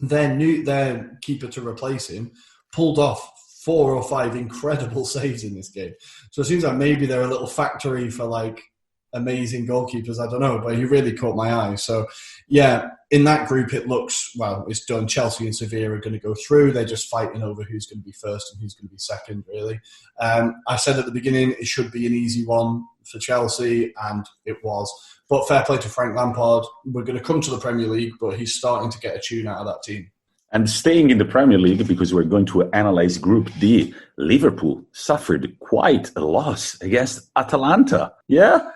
their keeper to replace him pulled off 4 or 5 incredible saves in this game. So it seems like maybe they're a little factory for like amazing goalkeepers. I don't know, but he really caught my eye. So yeah, in that group it looks, well, it's done. Chelsea and Sevilla are going to go through. They're just fighting over who's going to be first and who's going to be second, really. I said at the beginning it should be an easy one for Chelsea, and it was. But fair play to Frank Lampard. We're going to come to the Premier League, but he's starting to get a tune out of that team. And staying in the Premier League, because we're going to analyze Group D, Liverpool suffered quite a loss against Atalanta. Yeah?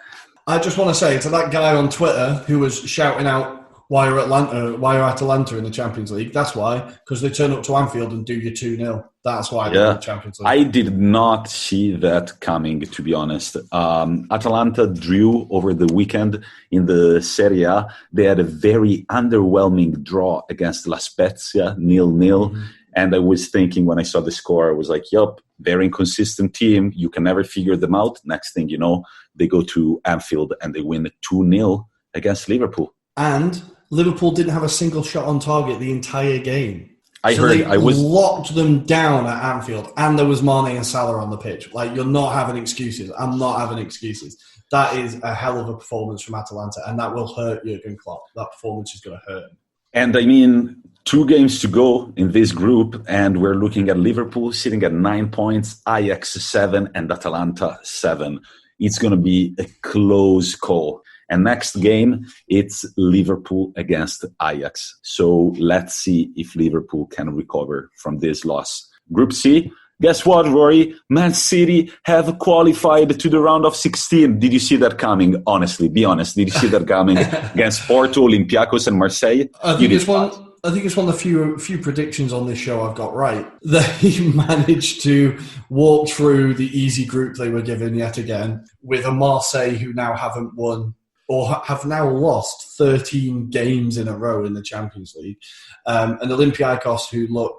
I just want to say to that guy on Twitter who was shouting out, why are Atalanta in the Champions League? That's why, because they turn up to Anfield and do you 2-0. That's why they're in the Champions League. I did not see that coming, to be honest. Atalanta drew over the weekend in the Serie A. They had a very underwhelming draw against La Spezia, 0-0. Mm-hmm. And I was thinking when I saw the score, I was like, yup, very inconsistent team. You can never figure them out. Next thing you know, they go to Anfield and they win 2-0 against Liverpool. And Liverpool didn't have a single shot on target the entire game. I locked them down at Anfield, and there was Mane and Salah on the pitch. Like, you're not having excuses. I'm not having excuses. That is a hell of a performance from Atalanta, and that will hurt Jurgen Klopp. That performance is going to hurt him. And I mean, 2 games to go in this group, and we're looking at Liverpool sitting at 9 points, Ajax 7, and Atalanta 7. It's going to be a close call. And next game, it's Liverpool against Ajax. So let's see if Liverpool can recover from this loss. Group C, guess what, Rory? Man City have qualified to the round of 16. Did you see that coming? Honestly, be honest. Did you see that coming against Porto, Olympiacos, and Marseille? I think it's one of the few predictions on this show I've got right. They managed to walk through the easy group they were given yet again with a Marseille who now haven't won or have now lost 13 games in a row in the Champions League. And Olympiacos, who look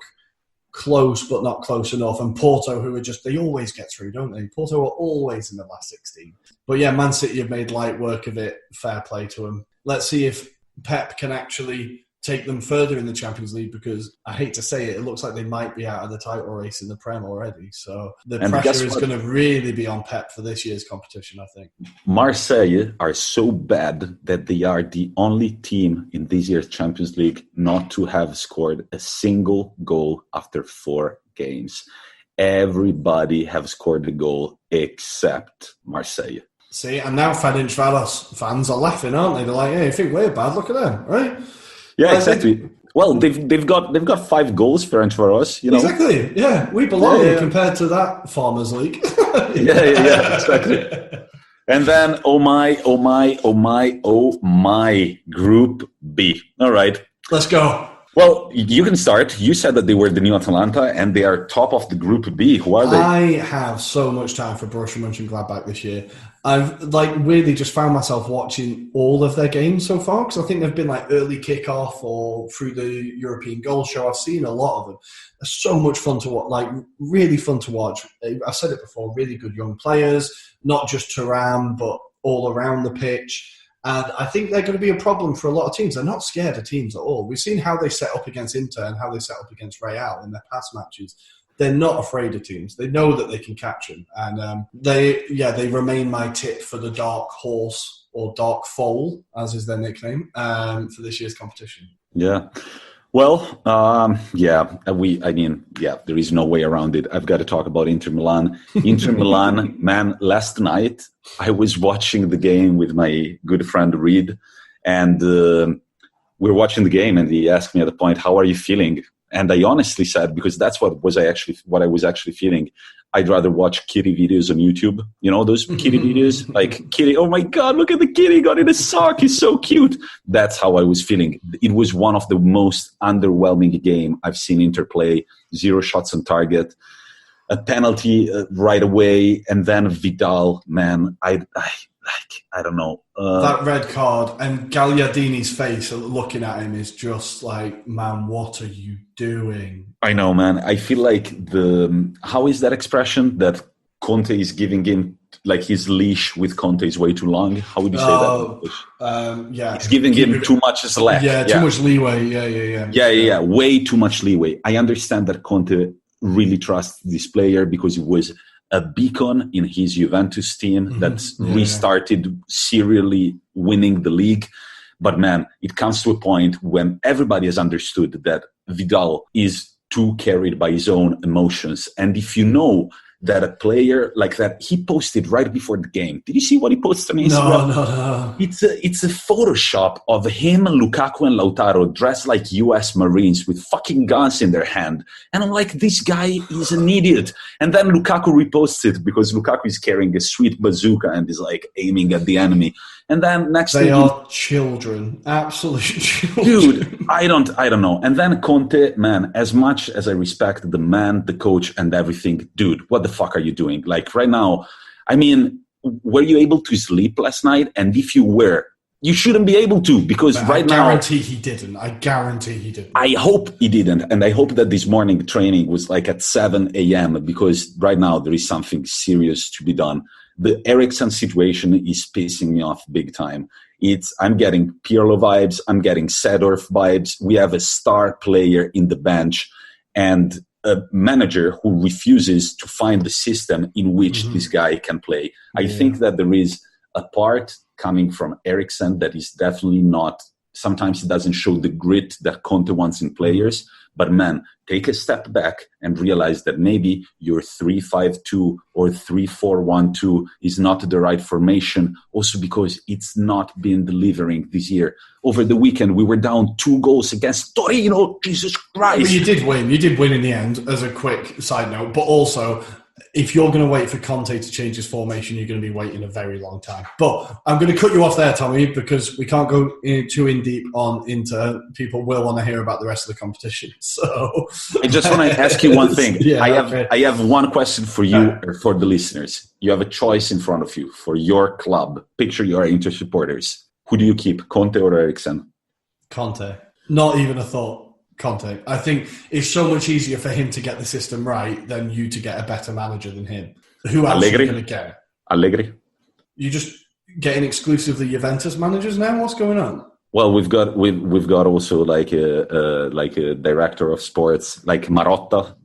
close but not close enough, and Porto, who are they always get through, don't they? Porto are always in the last 16. But yeah, Man City have made light work of it. Fair play to them. Let's see if Pep can actually take them further in the Champions League, because I hate to say it, it looks like they might be out of the title race in the Prem already. So the pressure is going to really be on Pep for this year's competition, I think. Marseille are so bad that they are the only team in this year's Champions League not to have scored a single goal after 4 games. Everybody have scored a goal except Marseille. See, and now Ferencváros fans are laughing, aren't they? They're like, hey, you think we're bad? Look at them, right? Yeah, exactly. Well, they've got 5 goals, Ferencváros. You know, exactly. Yeah, we belong compared to that Farmers League. yeah, exactly. And then, oh my, Group B. All right, let's go. Well, you can start. You said that they were the new Atalanta, and they are top of the Group B. Who are they? I have so much time for Borussia Mönchengladbach this year. I've really just found myself watching all of their games so far, because I think they've been early kickoff or through the European Goal Show. I've seen a lot of them. They're so much fun to watch, really fun to watch. I've said it before, really good young players, not just Thuram, but all around the pitch. And I think they're going to be a problem for a lot of teams. They're not scared of teams at all. We've seen how they set up against Inter and how they set up against Real in their past matches. They're not afraid of teams. They know that they can catch them. And they remain my tip for the Dark Horse, or Dark Foal, as is their nickname, for this year's competition. Yeah. Well, there is no way around it. I've got to talk about Inter Milan. Inter Milan, man, last night I was watching the game with my good friend Reed, and we were watching the game, and he asked me at the point, how are you feeling? And I honestly said, because that's what I was actually feeling, I'd rather watch kitty videos on YouTube. You know, those kitty videos? Like, kitty, oh my God, look at the kitty, got in a sock, he's so cute. That's how I was feeling. It was one of the most underwhelming game I've seen Inter play. 0 shots on target, a penalty right away, and then Vidal, man, I don't know. That red card and Gagliardini's face looking at him is just like, man, what are you doing? I know, man. I feel like how is that expression that Conte is giving him like his leash with Conte is way too long. How would you say that? Yeah, it's giving him too much slack. Yeah, too much leeway. Yeah. Way too much leeway. I understand that Conte really trusts this player because he was a beacon in his Juventus team that restarted serially winning the league. But man, it comes to a point when everybody has understood that Vidal is too carried by his own emotions. And if you know that a player like that, he posted right before the game. Did you see what he posted on Instagram? No. It's a Photoshop of him, Lukaku, and Lautaro dressed like US Marines with fucking guns in their hand. And I'm like, this guy is an idiot. And then Lukaku reposted because Lukaku is carrying a sweet bazooka and is like aiming at the enemy. And then next they are children, absolute children. Dude, I don't know. And then Conte, man, as much as I respect the man, the coach, and everything, dude, what the fuck are you doing? Like right now, I mean, were you able to sleep last night? And if you were, you shouldn't be able to because right now... I guarantee he didn't. I hope he didn't. And I hope that this morning training was like at 7 a.m. because right now there is something serious to be done. The Eriksen situation is pissing me off big time. I'm getting Pirlo vibes. I'm getting Seedorf vibes. We have a star player in the bench and a manager who refuses to find the system in which this guy can play. I think that there is a part coming from Eriksen that is definitely not, sometimes he doesn't show the grit that Conte wants in players. But man, take a step back and realize that maybe your 3-5-2 or 3-4-1-2 is not the right formation. Also because it's not been delivering this year. Over the weekend, we were down 2 goals against Torino. Jesus Christ. But you did win. You did win in the end, as a quick side note. But also, if you're going to wait for Conte to change his formation, you're going to be waiting a very long time. But I'm going to cut you off there, Tommy, because we can't go too in deep on Inter. People will want to hear about the rest of the competition. So I just want to ask you one thing. I have one question for you or for the listeners. You have a choice in front of you for your club. Picture your Inter supporters. Who do you keep, Conte or Eriksen? Conte. Not even a thought. Conte. I think it's so much easier for him to get the system right than you to get a better manager than him. Who else are you going to get? Allegri. You just getting exclusively Juventus managers now? What's going on? Well, we've got also like a director of sports like Marotta.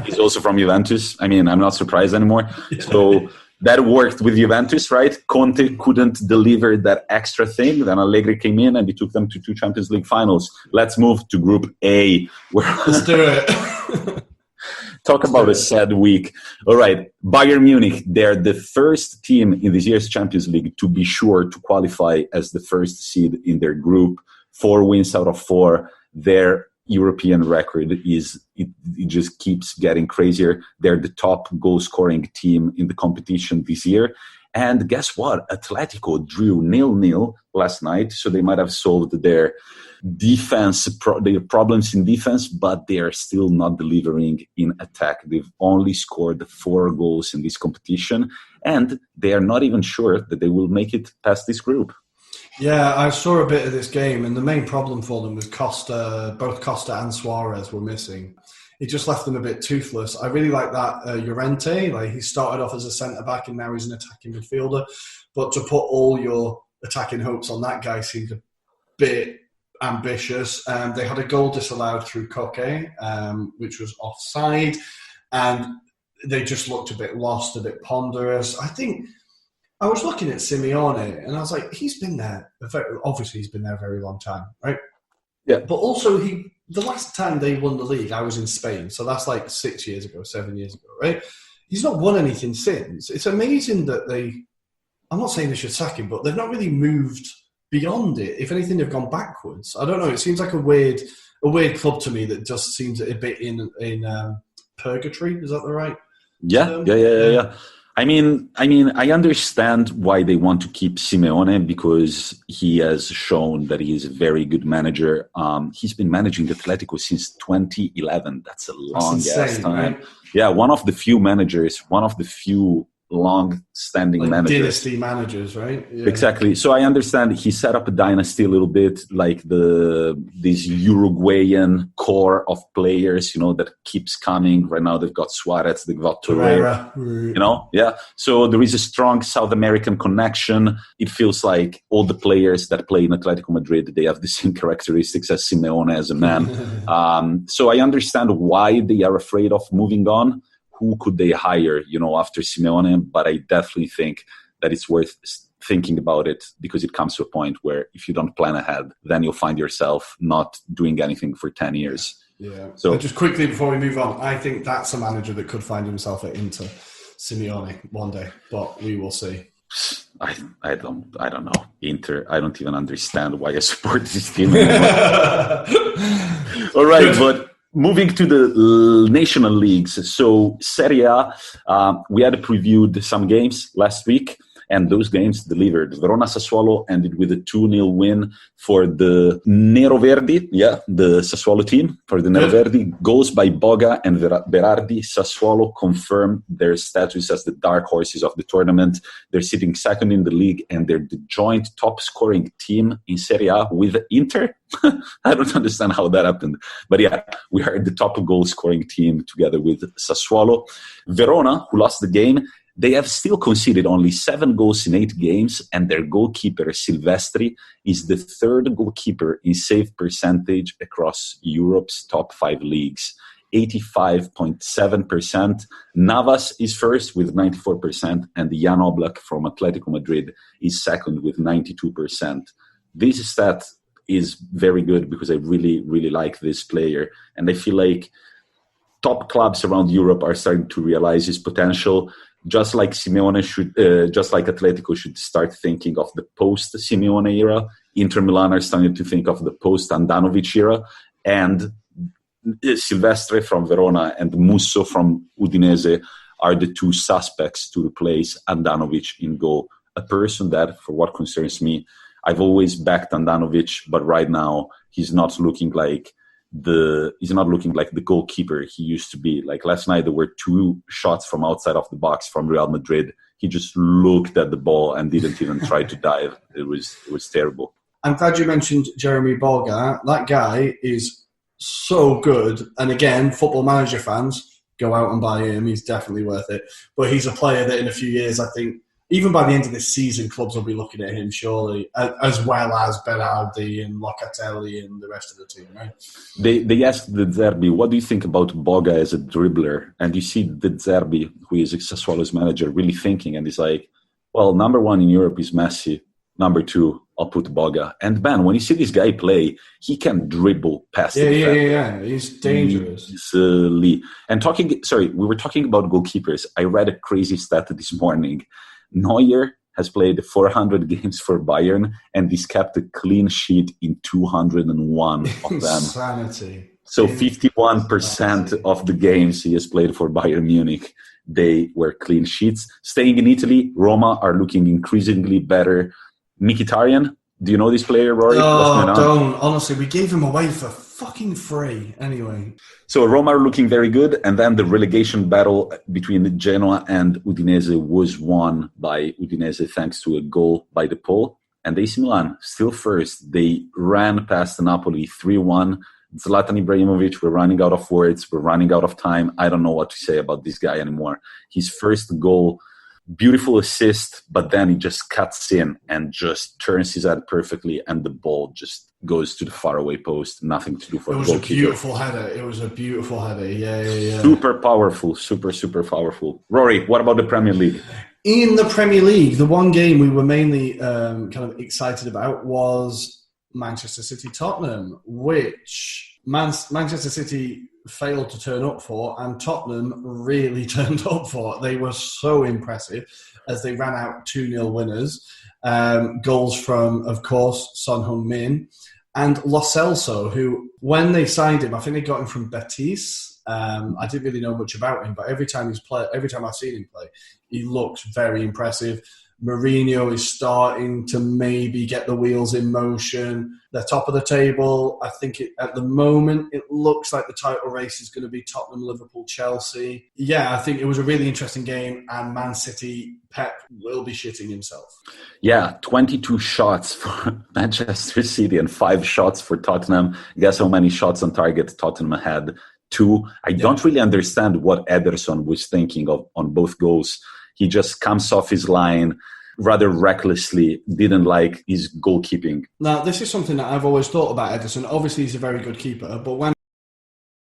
He's also from Juventus. I mean, I'm not surprised anymore. So that worked with Juventus, right? Conte couldn't deliver that extra thing. Then Allegri came in and he took them to 2 Champions League finals. Let's move to Group A. Let's do it. Talk about a sad week. All right, Bayern Munich, they're the first team in this year's Champions League to be sure to qualify as the first seed in their group. 4 wins out of 4. Their European record it just keeps getting crazier. They're the top goal-scoring team in the competition this year. And guess what? Atletico drew 0-0 last night, so they might have solved their defense, their problems in defense, but they are still not delivering in attack. They've only scored 4 goals in this competition, and they are not even sure that they will make it past this group. Yeah, I saw a bit of this game, and the main problem for them was Costa. Both Costa and Suarez were missing. It just left them a bit toothless. I really like that Llorente. Like, he started off as a centre-back, and now he's an attacking midfielder. But to put all your attacking hopes on that guy seems a bit ambitious. They had a goal disallowed through Koke, which was offside, and they just looked a bit lost, a bit ponderous. I think I was looking at Simeone, and I was like, he's been there. Obviously, he's been there a very long time, right? Yeah. But also, the last time they won the league, I was in Spain, so that's like 6 years ago, 7 years ago, right? He's not won anything since. It's amazing that I'm not saying they should sack him, but they've not really moved beyond it. If anything, they've gone backwards. I don't know. It seems like a weird club to me that just seems a bit in purgatory. Is that the right term? Yeah. I mean, I understand why they want to keep Simeone because he has shown that he is a very good manager. He's been managing Atletico since 2011. That's a long ass time. Right? Yeah, one of the few long-standing managers. Dynasty managers, right? Yeah. Exactly. So I understand he set up a dynasty a little bit, like this Uruguayan core of players, that keeps coming. Right now they've got Suarez, they've got Torreira, yeah. So there is a strong South American connection. It feels like all the players that play in Atletico Madrid, they have the same characteristics as Simeone as a man. So I understand why they are afraid of moving on. Who could they hire, after Simeone? But I definitely think that it's worth thinking about it, because it comes to a point where if you don't plan ahead, then you'll find yourself not doing anything for 10 years. Yeah. So just quickly before we move on, I think that's a manager that could find himself at Inter, Simeone, one day, but we will see. I don't know. Inter, I don't even understand why I support this team. All right, but moving to the national leagues. So Serie A, we had previewed some games last week, and those games delivered. Verona Sassuolo ended with a 2-0 win for the Neroverdi, the Sassuolo team, for the Neroverdi. Goals by Boga and Berardi. Sassuolo confirmed their status as the dark horses of the tournament. They're sitting second in the league, and they're the joint top scoring team in Serie A with Inter. I don't understand how that happened. But we are the top goal scoring team together with Sassuolo. Verona, who lost the game, they have still conceded only 7 goals in 8 games, and their goalkeeper, Silvestri, is the third goalkeeper in save percentage across Europe's top 5 leagues, 85.7%. Navas is first with 94%, and Jan Oblak from Atletico Madrid is second with 92%. This stat is very good because I really, really like this player, and I feel like top clubs around Europe are starting to realize his potential. Just like Simeone just like Atletico should start thinking of the post-Simeone era, Inter Milan are starting to think of the post-Andanovic era, and Silvestre from Verona and Musso from Udinese are the 2 suspects to replace Andanovic in goal. A person that, for what concerns me, I've always backed Andanovic, but right now he's not looking like the goalkeeper he used to be. Like last night, there were 2 shots from outside of the box from Real Madrid. He just looked at the ball and didn't even try to dive. It was terrible. I'm glad you mentioned Jeremy Boga. That guy is so good. And again, Football Manager fans, go out and buy him. He's definitely worth it. But he's a player that in a few years, I think, even by the end of this season, clubs will be looking at him, surely, as well as Berardi and Locatelli and the rest of the team, right? They asked De Zerbi, what do you think about Boga as a dribbler? And you see De Zerbi, who is Sassuolo's manager, really thinking, and he's like, well, number 1 in Europe is Messi. Number 2, I'll put Boga. And man, when you see this guy play, he can dribble past the defender. Yeah. He's dangerous. Easily. And we were talking about goalkeepers. I read a crazy stat this morning. Neuer has played 400 games for Bayern, and he's kept a clean sheet in 201 of them. Insanity. So 51% of the games he has played for Bayern Munich, they were clean sheets. Staying in Italy, Roma are looking increasingly better. Mkhitaryan, do you know this player, Rory? Oh, don't. Honestly, we gave him away for fucking free. Anyway. So Roma are looking very good. And then the relegation battle between Genoa and Udinese was won by Udinese thanks to a goal by De Paul. And AC Milan, still first. They ran past Napoli 3-1. Zlatan Ibrahimovic, we're running out of words. We're running out of time. I don't know what to say about this guy anymore. His first goal, beautiful assist, but then he just cuts in and just turns his head perfectly, and the ball just goes to the faraway post. Nothing to do for the goalkeeper. It was a beautiful header. Yeah. Super powerful. Super powerful. Rory, what about the Premier League? In the Premier League, the one game we were mainly kind of excited about was Manchester City Tottenham, which Manchester City failed to turn up for, and Tottenham really turned up for. They were so impressive as they ran out 2-0 winners. Goals from, of course, Son Heung-min and Lo Celso, who, when they signed him, I think they got him from Betis. I didn't really know much about him, but every time I've seen him play, he looks very impressive. Mourinho is starting to maybe get the wheels in motion. They're top of the table. I think at the moment, it looks like the title race is going to be Tottenham, Liverpool, Chelsea. Yeah, I think it was a really interesting game, and Man City, Pep will be shitting himself. Yeah, 22 shots for Manchester City and 5 shots for Tottenham. Guess how many shots on target Tottenham had? 2. I don't really understand what Ederson was thinking of on both goals. He just comes off his line rather recklessly, didn't like his goalkeeping. Now, this is something that I've always thought about Ederson. Obviously, he's a very good keeper, but when